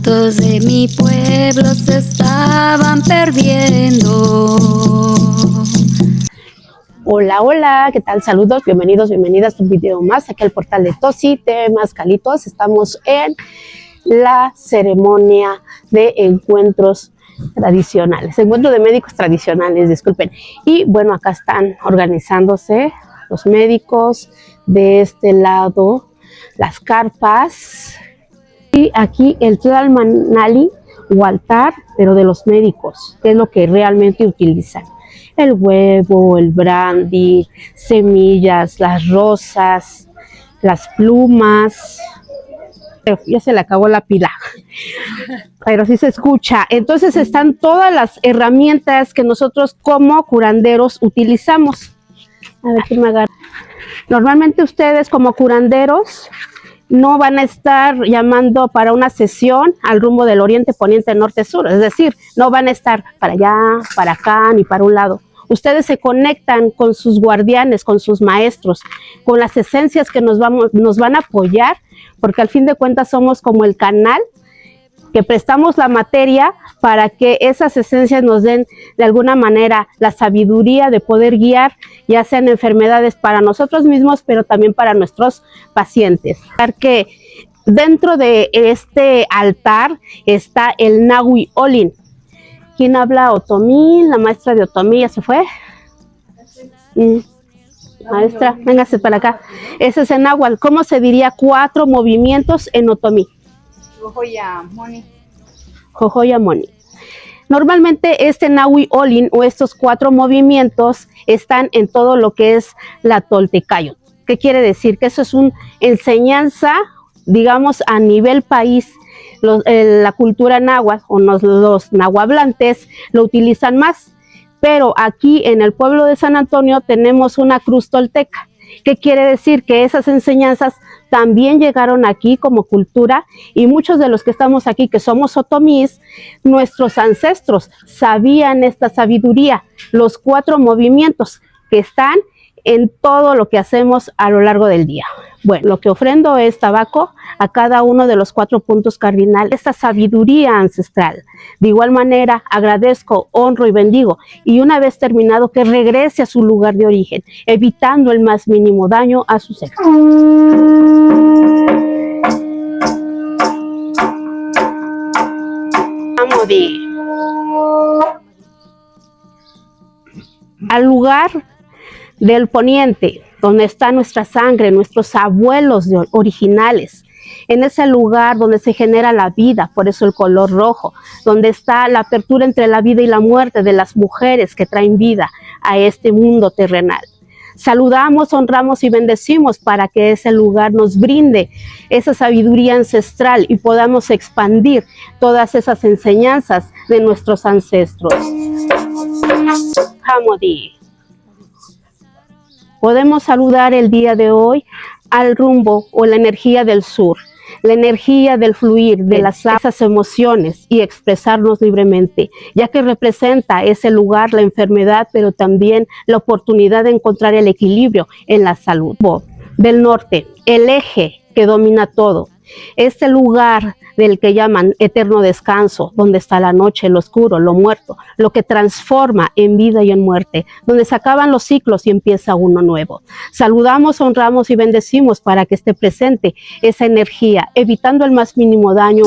santos de mi pueblo se estaban perdiendo. Hola, hola, ¿qué tal? Saludos, bienvenidos, bienvenidas a un video más aquí al portal de Tosi TV Mascalitos. Estamos en la ceremonia de encuentros tradicionales, encuentro de médicos tradicionales, disculpen. Y bueno, acá están organizándose los médicos, de este lado las carpas y aquí el tlalmanali o altar, pero de los médicos, que es lo que realmente utilizan. El huevo, el brandy, semillas, las rosas, las plumas. Ya se le acabó la pila, pero sí se escucha. Entonces están todas las herramientas que nosotros como curanderos utilizamos. A ver si me agarra. Normalmente ustedes como curanderos no van a estar llamando para una sesión al rumbo del oriente, poniente, norte, sur. Es decir, no van a estar para allá, para acá, ni para un lado. Ustedes se conectan con sus guardianes, con sus maestros, con las esencias que nos van a apoyar, porque al fin de cuentas somos como el canal que prestamos la materia para que esas esencias nos den de alguna manera la sabiduría de poder guiar, ya sean enfermedades para nosotros mismos, pero también para nuestros pacientes. Que dentro de este altar está el Nahui Olin. ¿Quién habla? Otomí, la maestra de Otomí, ¿ya se fue? Maestra, véngase para acá. Ese es en náhuatl. ¿Cómo se diría 4 movimientos en Otomí? Jojoya Moni. Jojoya Moni. Normalmente este Nahui Olin o estos 4 movimientos están en todo lo que es la Toltecayotl. ¿Qué quiere decir? Que eso es una enseñanza, digamos, a nivel país. La cultura náhuatl o los nahuablantes lo utilizan más, pero aquí en el pueblo de San Antonio tenemos una cruz tolteca. ¿Qué quiere decir? Que esas enseñanzas también llegaron aquí como cultura y muchos de los que estamos aquí, que somos otomís, nuestros ancestros sabían esta sabiduría, los 4 movimientos que están en todo lo que hacemos a lo largo del día. Bueno, lo que ofrendo es tabaco a cada uno de los 4 puntos cardinales, esta sabiduría ancestral. De igual manera, agradezco, honro y bendigo, y una vez terminado, que regrese a su lugar de origen, evitando el más mínimo daño a su ser. Al lugar del poniente, donde está nuestra sangre, nuestros abuelos originales, en ese lugar donde se genera la vida, por eso el color rojo, donde está la apertura entre la vida y la muerte de las mujeres que traen vida a este mundo terrenal. Saludamos, honramos y bendecimos para que ese lugar nos brinde esa sabiduría ancestral y podamos expandir todas esas enseñanzas de nuestros ancestros. Hamodi. Podemos saludar el día de hoy al rumbo o la energía del sur, la energía del fluir de esas emociones y expresarnos libremente, ya que representa ese lugar la enfermedad, pero también la oportunidad de encontrar el equilibrio en la salud. Del norte, el eje que domina todo, este lugar del que llaman eterno descanso, donde está la noche, lo oscuro, lo muerto, lo que transforma en vida y en muerte, donde se acaban los ciclos y empieza uno nuevo. Saludamos, honramos y bendecimos para que esté presente esa energía, evitando el más mínimo daño.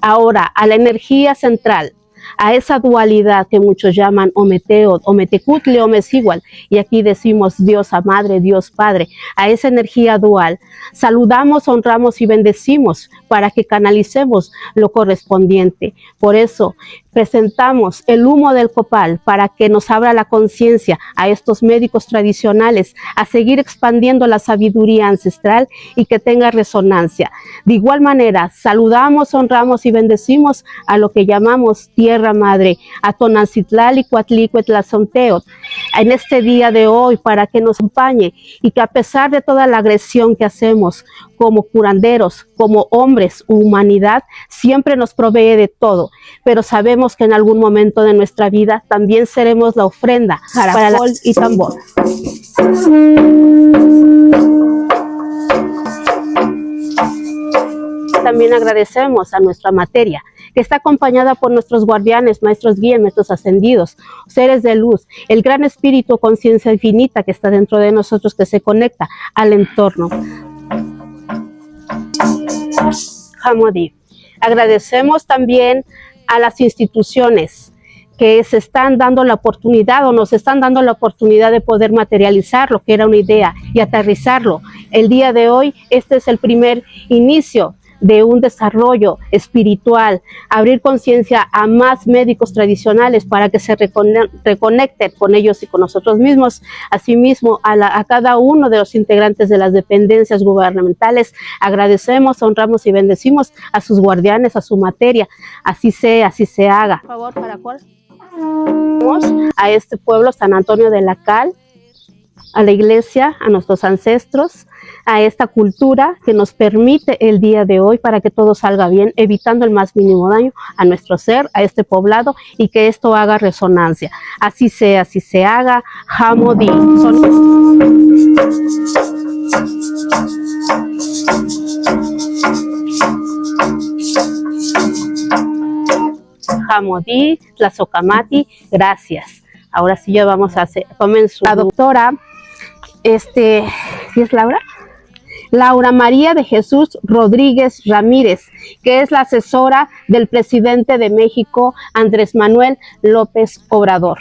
Ahora, a la energía central, a esa dualidad que muchos llaman Ometeot, Ometecutli, Omesigual, y aquí decimos Diosa Madre, Dios Padre, a esa energía dual, saludamos, honramos y bendecimos para que canalicemos lo correspondiente. Por eso presentamos el humo del copal para que nos abra la conciencia a estos médicos tradicionales a seguir expandiendo la sabiduría ancestral y que tenga resonancia. De igual manera, saludamos, honramos y bendecimos a lo que llamamos Tierra Madre, a Tonantzintlalli, Coatlicue, Tlazonteot, en este día de hoy para que nos acompañe y que a pesar de toda la agresión que hacemos como curanderos, como hombres, humanidad, siempre nos provee de todo, pero sabemos que en algún momento de nuestra vida también seremos la ofrenda para el y tambor. también agradecemos a nuestra materia, que está acompañada por nuestros guardianes, maestros guías, nuestros ascendidos, seres de luz, el gran espíritu conciencia infinita que está dentro de nosotros, que se conecta al entorno. Hamodi. Agradecemos también a las instituciones que se están dando la oportunidad o nos están dando la oportunidad de poder materializar lo que era una idea y aterrizarlo. El día de hoy, este es el primer inicio de un desarrollo espiritual, abrir conciencia a más médicos tradicionales para que se reconecten con ellos y con nosotros mismos, asimismo a cada uno de los integrantes de las dependencias gubernamentales. Agradecemos, honramos y bendecimos a sus guardianes, a su materia, así sea, así se haga. Por favor, ¿para cuál? A este pueblo, San Antonio de la Cal, a la iglesia, a nuestros ancestros, a esta cultura que nos permite el día de hoy para que todo salga bien, evitando el más mínimo daño a nuestro ser, a este poblado, y que esto haga resonancia. Así sea, así se haga. Hamodi. Hamodi, Tlazocamati, gracias. Ahora sí ya vamos a hacer, comenzó la doctora, ¿sí es Laura? Laura María de Jesús Rodríguez Ramírez, que es la asesora del presidente de México, Andrés Manuel López Obrador.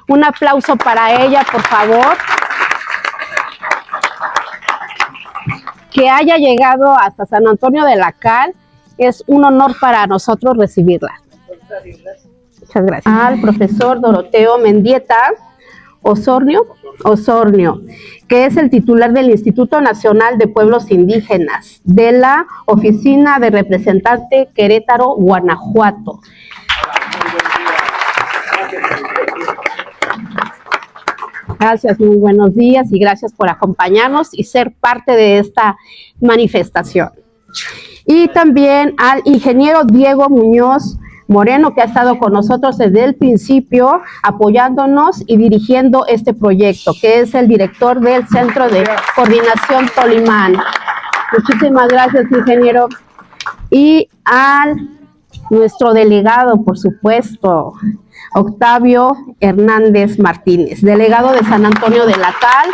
Un aplauso para ella, por favor. Que haya llegado hasta San Antonio de la Cal, es un honor para nosotros recibirla. Muchas gracias. Al profesor Doroteo Mendieta Osornio, que es el titular del Instituto Nacional de Pueblos Indígenas, de la Oficina de Representante Querétaro, Guanajuato. Gracias, muy buenos días y gracias por acompañarnos y ser parte de esta manifestación. Y también al ingeniero Diego Muñoz Moreno, que ha estado con nosotros desde el principio, apoyándonos y dirigiendo este proyecto, que es el director del Centro de Coordinación Tolimán. Muchísimas gracias, ingeniero. Y a nuestro delegado, por supuesto, Octavio Hernández Martínez, delegado de San Antonio de la Cal.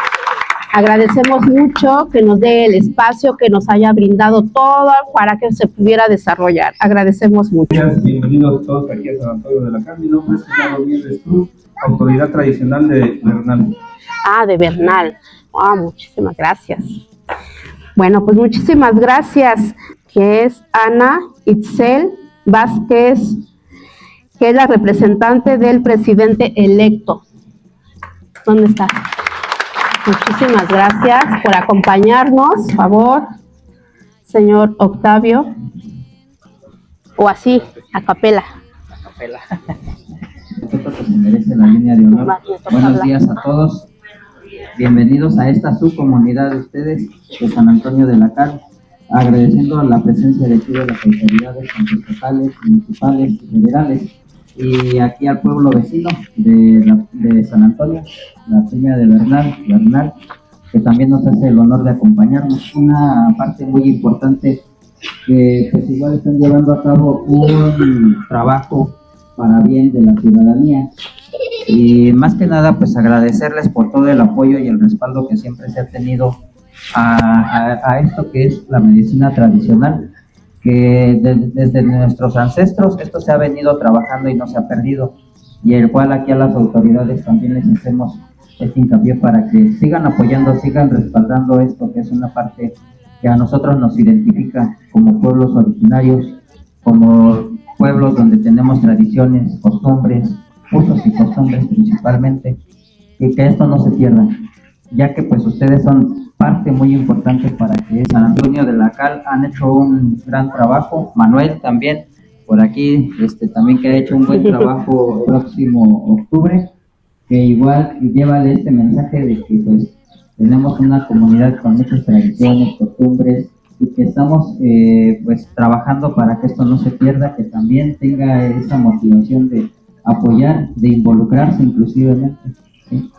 Agradecemos mucho que nos dé el espacio, que nos haya brindado todo para que se pudiera desarrollar. Agradecemos mucho. Bienvenidos todos aquí a San Antonio de la Cal. Mi nombre es Gerardo Mieres Cruz, autoridad tradicional de Bernal. De Bernal. Muchísimas gracias. Bueno, pues muchísimas gracias, que es Ana Itzel Vázquez, que es la representante del presidente electo. ¿Dónde está? Muchísimas gracias por acompañarnos, por favor, señor Octavio. O así, a capela. Se merece la línea de honor. Buenos días a todos. Bienvenidos a esta subcomunidad de ustedes de San Antonio de la Cal. Agradeciendo la presencia de aquí de las autoridades estatales, municipales y federales. Y aquí al pueblo vecino de San Antonio, la peña de Bernal, que también nos hace el honor de acompañarnos. Una parte muy importante que pues igual están llevando a cabo un trabajo para bien de la ciudadanía. Y más que nada pues agradecerles por todo el apoyo y el respaldo que siempre se ha tenido a esto que es la medicina tradicional, que desde nuestros ancestros esto se ha venido trabajando y no se ha perdido, y el cual aquí a las autoridades también les hacemos este hincapié para que sigan apoyando, sigan respaldando esto, que es una parte que a nosotros nos identifica como pueblos originarios, como pueblos donde tenemos tradiciones, costumbres, usos y costumbres principalmente, y que esto no se pierda, ya que pues ustedes son parte muy importante para que San Antonio de la Cal han hecho un gran trabajo. Manuel también por aquí también que ha hecho un buen trabajo el próximo octubre, que igual llévale este mensaje de que pues tenemos una comunidad con muchas tradiciones, costumbres, y que estamos pues trabajando para que esto no se pierda, que también tenga esa motivación de apoyar, de involucrarse inclusivemente, ¿sí?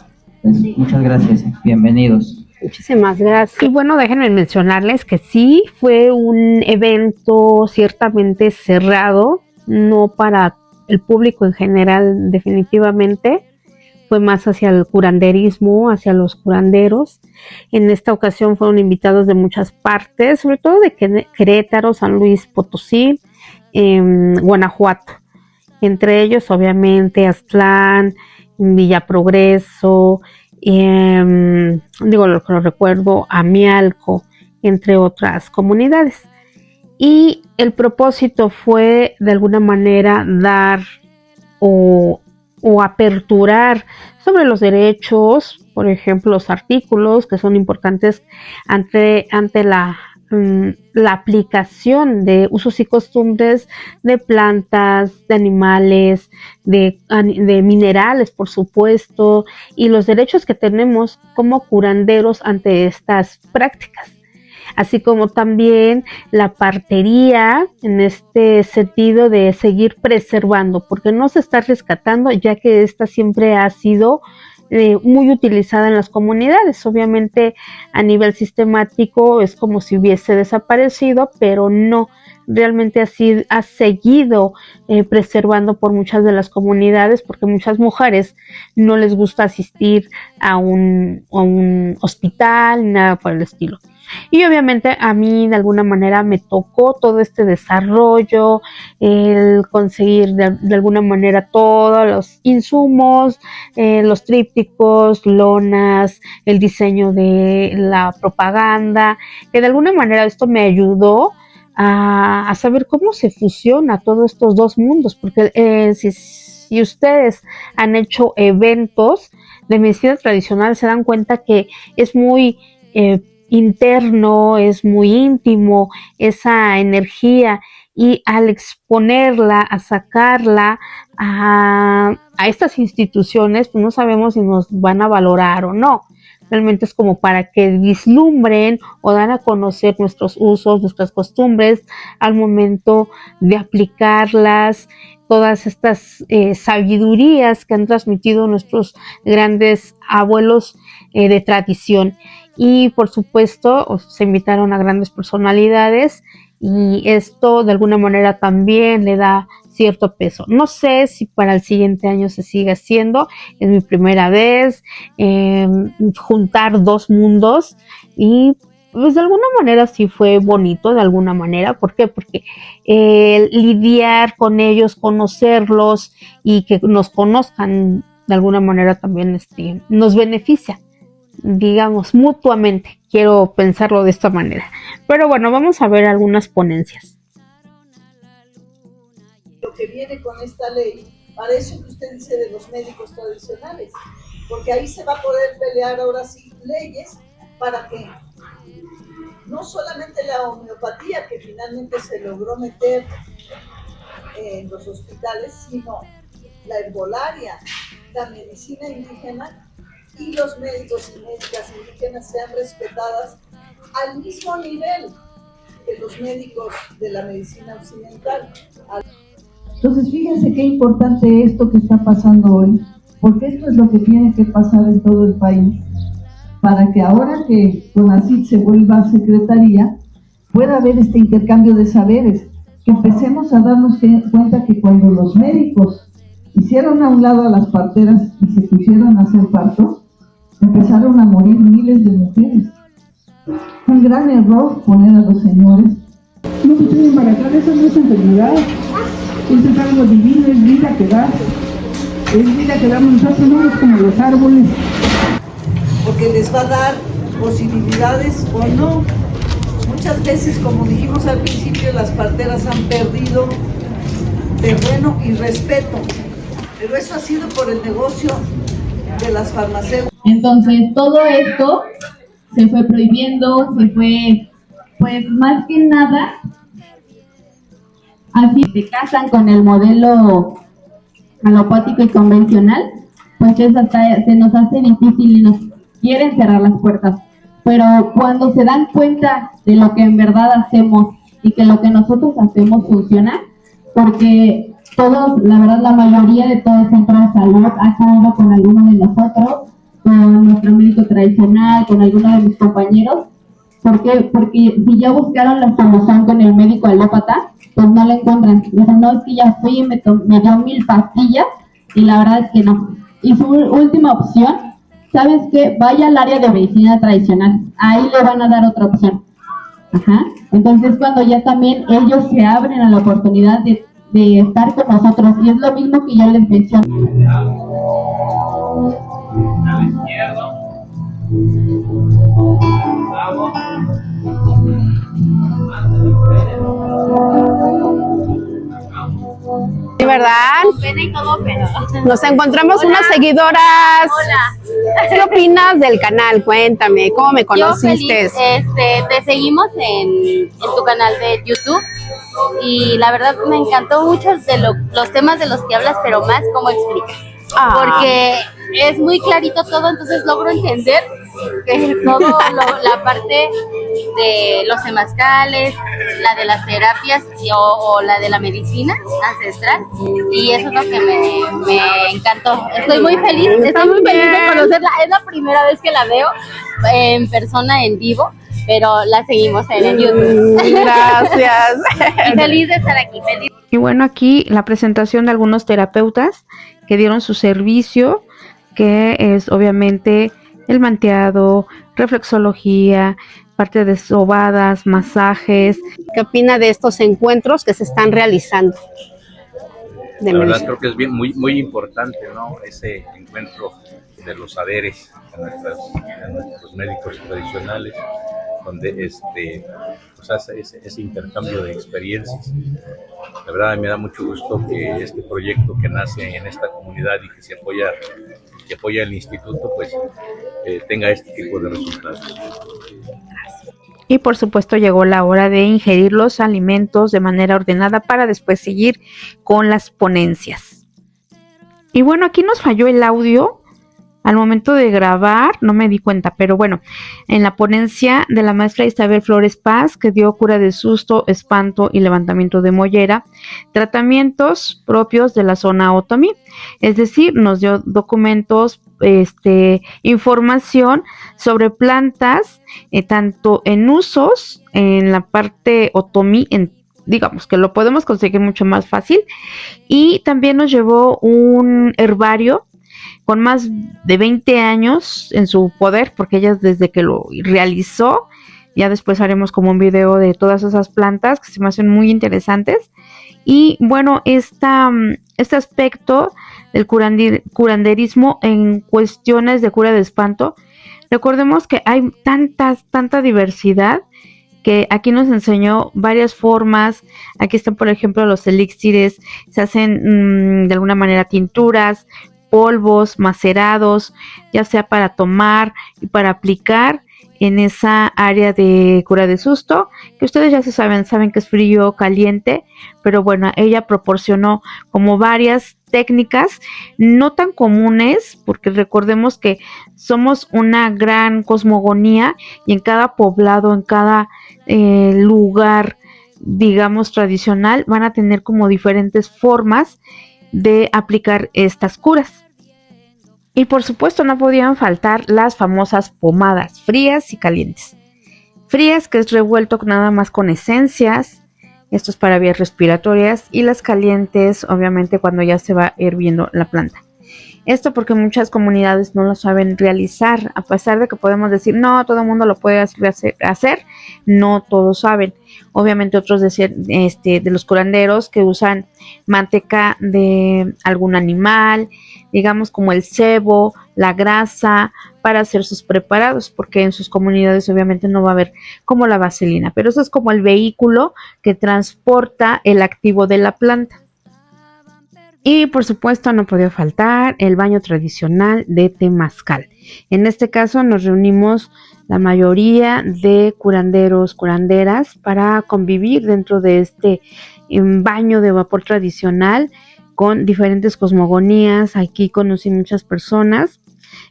Pues, muchas gracias, bienvenidos. Muchísimas gracias. Y bueno, déjenme mencionarles que sí fue un evento ciertamente cerrado, no para el público en general definitivamente, fue más hacia el curanderismo, hacia los curanderos. En esta ocasión fueron invitados de muchas partes, sobre todo de Querétaro, San Luis Potosí, Guanajuato. Entre ellos, obviamente, Aztlán, Villa Progreso, lo que lo recuerdo, Amialco, entre otras comunidades. Y el propósito fue, de alguna manera, dar o aperturar sobre los derechos, por ejemplo, los artículos que son importantes ante la aplicación de usos y costumbres de plantas, de animales, de minerales, por supuesto, y los derechos que tenemos como curanderos ante estas prácticas. Así como también la partería en este sentido de seguir preservando, porque no se está rescatando, ya que esta siempre ha sido muy utilizada en las comunidades. Obviamente a nivel sistemático es como si hubiese desaparecido, pero no, realmente así ha seguido preservando por muchas de las comunidades, porque muchas mujeres no les gusta asistir a un hospital, nada por el estilo. Y obviamente a mí de alguna manera me tocó todo este desarrollo, el conseguir de alguna manera todos los insumos, los trípticos, lonas, el diseño de la propaganda, que de alguna manera esto me ayudó a saber cómo se fusiona todos estos dos mundos, porque si ustedes han hecho eventos de medicina tradicional se dan cuenta que es muy interno, es muy íntimo esa energía, y al exponerla, a sacarla a estas instituciones, pues no sabemos si nos van a valorar o no. Realmente es como para que vislumbren o dan a conocer nuestros usos, nuestras costumbres al momento de aplicarlas, todas estas sabidurías que han transmitido nuestros grandes abuelos de tradición. Y por supuesto se invitaron a grandes personalidades, y esto de alguna manera también le da cierto peso. No sé si para el siguiente año se sigue haciendo, es mi primera vez juntar dos mundos, y pues de alguna manera sí fue bonito, de alguna manera. ¿Por qué? Porque lidiar con ellos, conocerlos y que nos conozcan de alguna manera también nos beneficia, digamos, mutuamente. Quiero pensarlo de esta manera. Pero bueno, vamos a ver algunas ponencias. Lo que viene con esta ley, para eso que usted dice de los médicos tradicionales, porque ahí se va a poder pelear ahora sí leyes para que no solamente la homeopatía, que finalmente se logró meter en los hospitales, sino la herbolaria, la medicina indígena y los médicos y médicas indígenas sean respetadas al mismo nivel que los médicos de la medicina occidental. Entonces, fíjense qué importante esto que está pasando hoy, porque esto es lo que tiene que pasar en todo el país, para que ahora que CONACYT se vuelva secretaría, pueda haber este intercambio de saberes, que empecemos a darnos cuenta que cuando los médicos hicieron a un lado a las parteras y se pusieron a hacer partos, empezaron a morir miles de mujeres. Un gran error poner a los señores. No se puede embaratar, eso no es enfermedad, eso es algo divino, es vida que da, es vida que damos nosotros, no es como los árboles. Porque les va a dar posibilidades o no. Muchas veces, como dijimos al principio, las parteras han perdido terreno y respeto, pero eso ha sido por el negocio de las farmacéuticas. Entonces todo esto se fue prohibiendo, se fue, pues más que nada, así se casan con el modelo alopático y convencional, pues eso hasta se nos hace difícil y nos quieren cerrar las puertas. Pero cuando se dan cuenta de lo que en verdad hacemos y que lo que nosotros hacemos funciona, porque todos, la verdad, la mayoría de todos centros de salud ha salido con alguno de nosotros, con nuestro médico tradicional, con alguno de mis compañeros. ¿Por qué? Porque si ya buscaron la solución con el médico alópata, pues no la encuentran. Dicen, no, es que ya fui y me dio 1000 pastillas, y la verdad es que no. Y su última opción, ¿sabes qué? Vaya al área de medicina tradicional, ahí le van a dar otra opción. Ajá. Entonces, cuando ya también ellos se abren a la oportunidad de estar con nosotros, y es lo mismo que yo les menciono. A la izquierda. Vamos. ¿Sí, verdad? Pena y todo, pero... Nos encontramos unas seguidoras. Hola. ¿Qué opinas del canal? Cuéntame, ¿cómo me Yo conociste? feliz, te seguimos en tu canal de YouTube y la verdad me encantó mucho los temas de los que hablas, pero más cómo explicas. Porque es muy clarito todo, entonces logro entender la parte de los temazcales, la de las terapias o la de la medicina ancestral, y eso es lo que me encantó. Estoy muy feliz de conocerla. Es la primera vez que la veo en persona, en vivo, pero la seguimos en el YouTube. Gracias. Y feliz de estar aquí, feliz. Y bueno, aquí la presentación de algunos terapeutas que dieron su servicio, que es obviamente el manteado, reflexología, parte de sobadas, masajes. ¿Qué opina de estos encuentros que se están realizando? La verdad creo que es muy importante, ¿no? Ese encuentro de los saberes de nuestros médicos tradicionales, donde pues hace ese intercambio de experiencias. La verdad me da mucho gusto que este proyecto que nace en esta comunidad y que apoya el instituto, pues tenga este tipo de resultados. Y por supuesto llegó la hora de ingerir los alimentos de manera ordenada para después seguir con las ponencias. Y bueno, aquí nos falló el audio al momento de grabar, no me di cuenta, pero bueno, en la ponencia de la maestra Isabel Flores Paz, que dio cura de susto, espanto y levantamiento de mollera, tratamientos propios de la zona otomí, es decir, nos dio documentos, información sobre plantas, tanto en usos en la parte otomí, digamos que lo podemos conseguir mucho más fácil, y también nos llevó un herbario con más de 20 años en su poder, porque ella desde que lo realizó, ya después haremos como un video de todas esas plantas que se me hacen muy interesantes. Y bueno, este aspecto del curanderismo en cuestiones de cura de espanto, recordemos que hay tanta diversidad, que aquí nos enseñó varias formas. Aquí están, por ejemplo, los elixires, se hacen de alguna manera tinturas, polvos, macerados, ya sea para tomar y para aplicar en esa área de cura de susto, que ustedes ya saben que es frío, caliente, pero bueno, ella proporcionó como varias técnicas no tan comunes, porque recordemos que somos una gran cosmogonía y en cada poblado, en cada lugar, digamos, tradicional, van a tener como diferentes formas de aplicar estas curas. Y por supuesto no podían faltar las famosas pomadas frías y calientes. Frías, que es revuelto nada más con esencias, esto es para vías respiratorias, y las calientes obviamente cuando ya se va hirviendo la planta. Esto porque muchas comunidades no lo saben realizar, a pesar de que podemos decir, no, todo el mundo lo puede hacer, no todos saben. Obviamente otros de los curanderos que usan manteca de algún animal, digamos como el cebo, la grasa, para hacer sus preparados, porque en sus comunidades obviamente no va a haber como la vaselina, pero eso es como el vehículo que transporta el activo de la planta. Y por supuesto no podía faltar el baño tradicional de temazcal. En este caso nos reunimos la mayoría de curanderos, curanderas para convivir dentro de este baño de vapor tradicional con diferentes cosmogonías. Aquí conocí muchas personas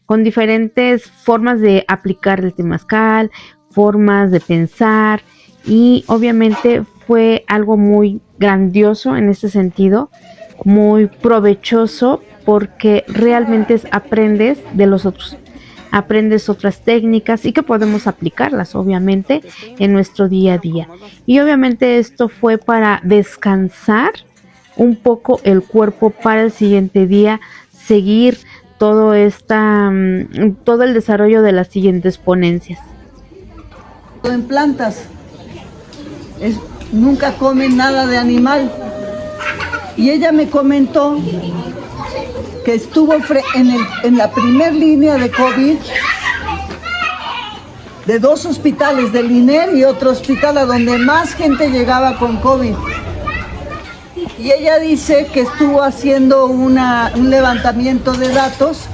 con diferentes formas de aplicar el temazcal, formas de pensar, y obviamente fue algo muy grandioso en este sentido, muy provechoso, porque realmente aprendes de los otros. aprendes otras técnicas y que podemos aplicarlas obviamente en nuestro día a día. Y obviamente esto fue para descansar un poco el cuerpo para el siguiente día seguir todo el desarrollo de las siguientes ponencias. En plantas, nunca comen nada de animal. Y ella me comentó que estuvo en la primer línea de COVID de 2 hospitales, del INER y otro hospital a donde más gente llegaba con COVID. Y ella dice que estuvo haciendo un levantamiento de datos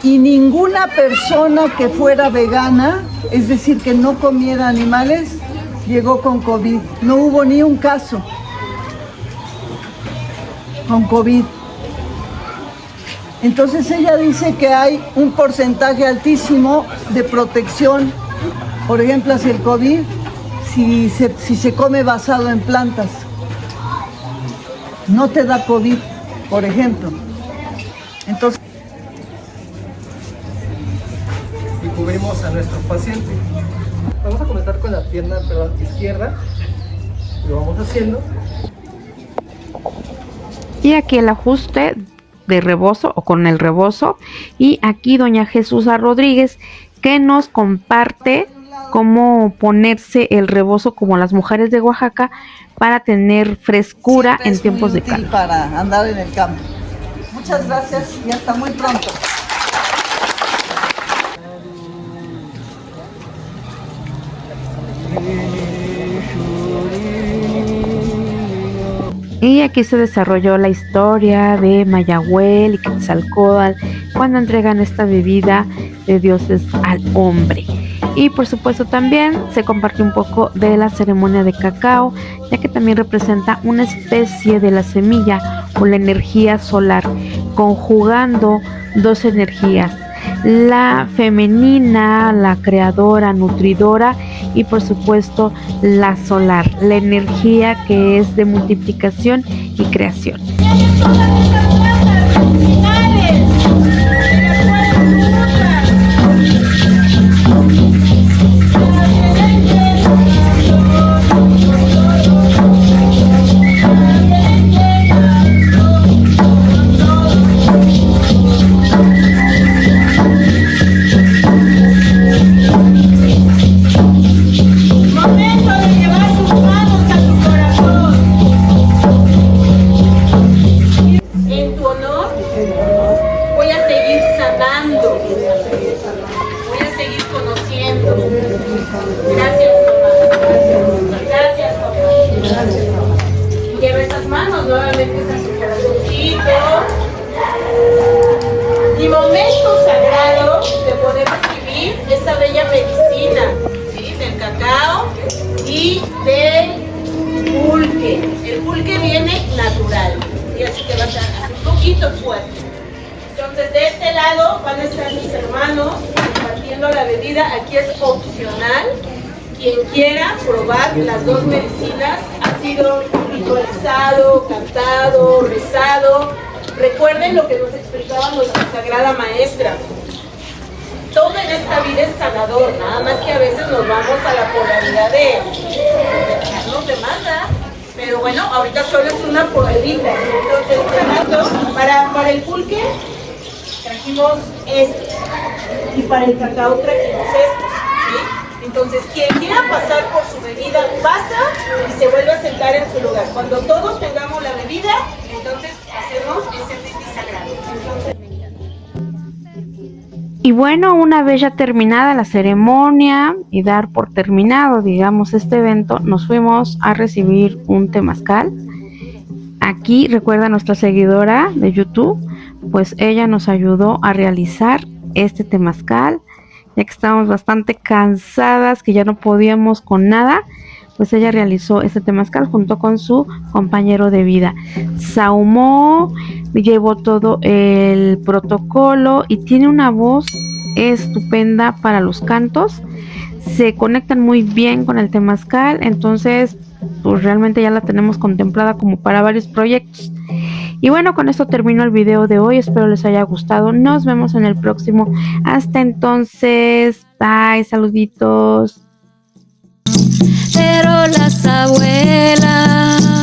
y ninguna persona que fuera vegana, es decir, que no comiera animales, llegó con COVID. No hubo ni un caso con COVID. Entonces ella dice que hay un porcentaje altísimo de protección, por ejemplo, hacia el COVID, si se come basado en plantas. No te da COVID, por ejemplo. Entonces, y cubrimos a nuestro paciente. Vamos a comenzar con la pierna izquierda. Lo vamos haciendo. Y aquí el ajuste de rebozo o con el rebozo. Y aquí doña Jesusa Rodríguez, que nos comparte cómo ponerse el rebozo como las mujeres de Oaxaca para tener frescura en tiempos de calor. Para andar en el campo. Muchas gracias y hasta muy pronto. Y aquí se desarrolló la historia de Mayahuel y Quetzalcóatl cuando entregan esta bebida de dioses al hombre. Y por supuesto también se compartió un poco de la ceremonia de cacao, ya que también representa una especie de la semilla o la energía solar, conjugando 2 energías, la femenina, la creadora, nutridora, y por supuesto la solar, la energía que es de multiplicación y creación. Y momento sagrado de poder recibir esa bella medicina, ¿sí? Del cacao y del pulque. El pulque viene natural y así que va a estar un poquito fuerte. Entonces de este lado van a estar mis hermanos compartiendo la bebida. Aquí es opcional. Quien quiera probar las 2 medicinas, ha sido ritualizado, cantado, rezado. Recuerden lo que nos explicaba nuestra sagrada maestra. Todo en esta vida es sanador, nada más que a veces nos vamos a la polaridad de dejarnos de manda. Pero bueno, ahorita solo es una probadita. Entonces, para el pulque trajimos estos y para el cacao trajimos estos, ¿sí? Entonces, quien quiera pasar por su bebida pasa y se vuelve a sentar en su lugar. Cuando todos tengamos la bebida, entonces hacemos ese brindis sagrado. Y bueno, una vez ya terminada la ceremonia y dar por terminado, digamos, este evento, nos fuimos a recibir un temazcal. Aquí, recuerda nuestra seguidora de YouTube, pues ella nos ayudó a realizar este temazcal, ya que estábamos bastante cansadas, que ya no podíamos con nada, pues ella realizó este temazcal junto con su compañero de vida. Sahumó, llevó todo el protocolo y tiene una voz estupenda para los cantos. Se conectan muy bien con el temazcal, entonces pues realmente ya la tenemos contemplada como para varios proyectos. Y bueno, con esto termino el video de hoy, espero les haya gustado, nos vemos en el próximo, hasta entonces, bye, saluditos. Pero las abuelas